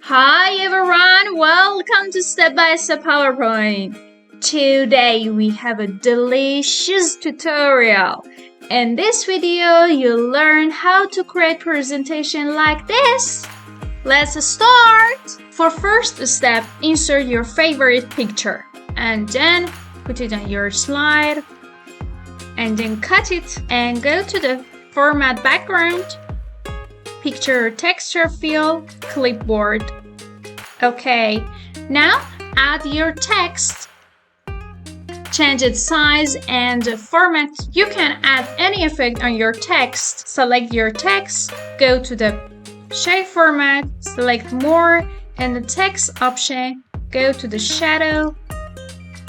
Hi everyone, welcome to Step by Step PowerPoint. Today we have a delicious tutorial. In this video, you'll learn how to create presentation like this. Let's start. For first step, insert your favorite picture and then put it on your slide and then cut it and go to the format background. Picture texture field, clipboard. Okay, now add your text. Change its size and format. You can add any effect on your text. Select your text, go to the shape format, select more, and the text option, go to the shadow,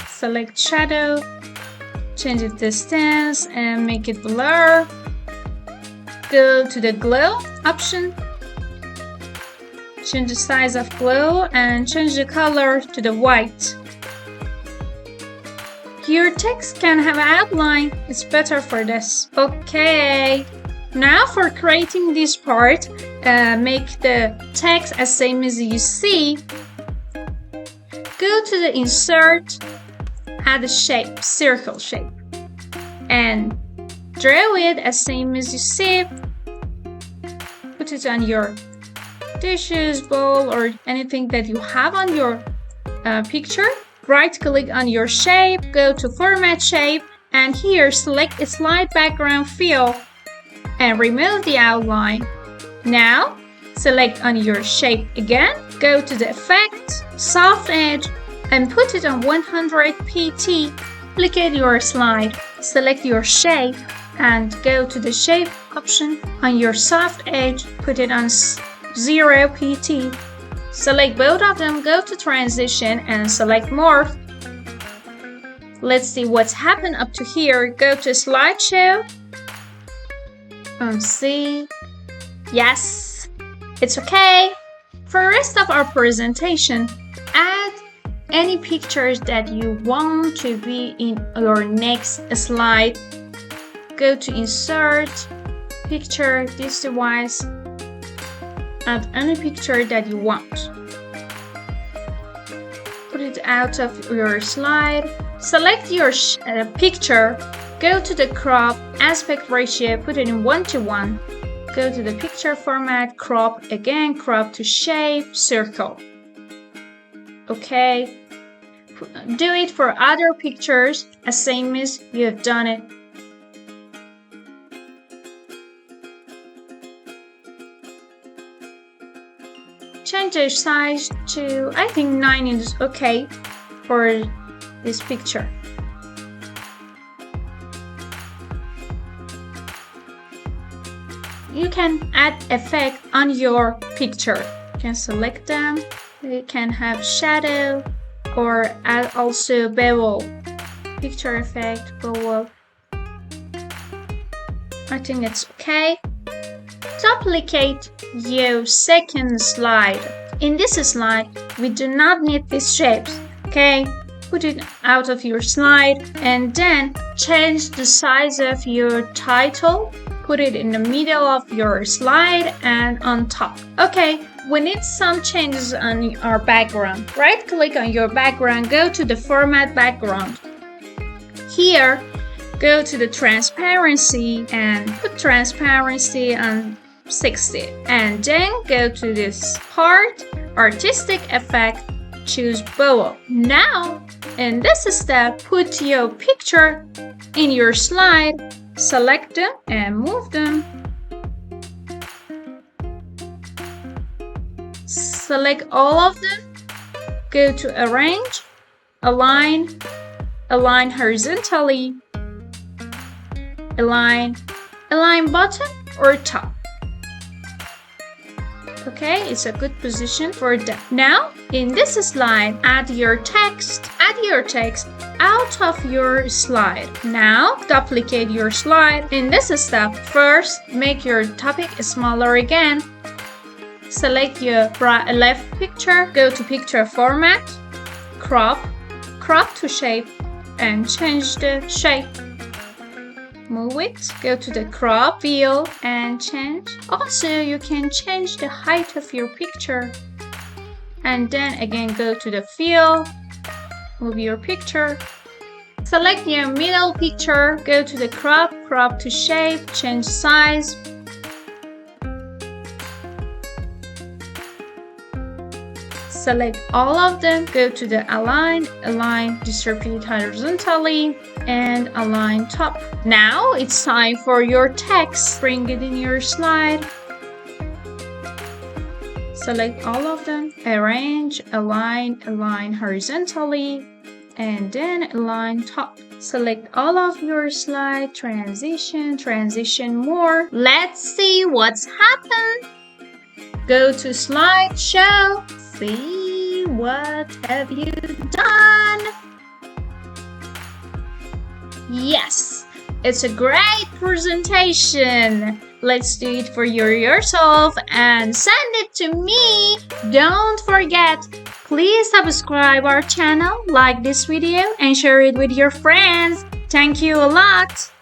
select shadow, change the distance and make it blur. Go to the glow option, change the size of glow and change the color to the white. Your text can have an outline, it's better for this. Okay, now for creating this part, make the text as same as you see. Go to the insert, add a shape, circle shape, and draw it as same as you see. Put it on your dishes, bowl, or anything that you have on your picture. Right click on your shape, go to format shape, and here select a slide background fill and remove the outline. Now select on your shape again, go to the effect, soft edge, and put it on 100 pt. Duplicate your slide, select your shape and go to the shape option. On your soft edge, put it on 0 pt. Select both of them, go to transition and select morph. Let's see what's happened up to here. Go to slideshow and see. Yes, it's okay. For the rest of our presentation, add any pictures that you want to be in your next slide. Go to insert, picture, this device. Add any picture that you want. Put it out of your slide. Select your picture. Go to the crop, aspect ratio, put it in 1:1. Go to the picture format, crop again, crop to shape, circle. Okay. Do it for other pictures as same as you have done it. Change the size to, I think 9 is okay for this picture. You can add effect on your picture. You can select them. You can have shadow or add also bevel. Picture effect, bevel. I think it's okay. Duplicate your second slide. In this slide, we do not need these shapes, okay? Put it out of your slide and then change the size of your title. Put it in the middle of your slide and on top. Okay, we need some changes on our background. Right click on your background, go to the format background. Here, go to the transparency and put transparency on 60 and then go to this part, artistic effect, choose bevel. Now in this step, put your picture in your slide, select them and move them. Select all of them, go to arrange, align horizontally, align bottom or top. Okay, it's a good position for that. Now, in this slide, add your text out of your slide. Now, duplicate your slide. In this step, first, make your topic smaller again. Select your left picture, go to picture format, crop to shape, and change the shape. Move it, go to the crop field and change. Also, you can change the height of your picture. and then again go to the fill, move your picture, select your middle picture, go to the crop to shape, change size, select all of them, go to the align, distribute horizontally, and align top. Now it's time for your text. Bring it in your slide. Select all of them, arrange, align horizontally, and then align top. Select all of your slide, transition more. Let's see what's happened. Go to slideshow. See what have you done? Yes, it's a great presentation. Let's do it for yourself and send it to me. Don't forget, please subscribe our channel, like this video, and share it with your friends. Thank you a lot.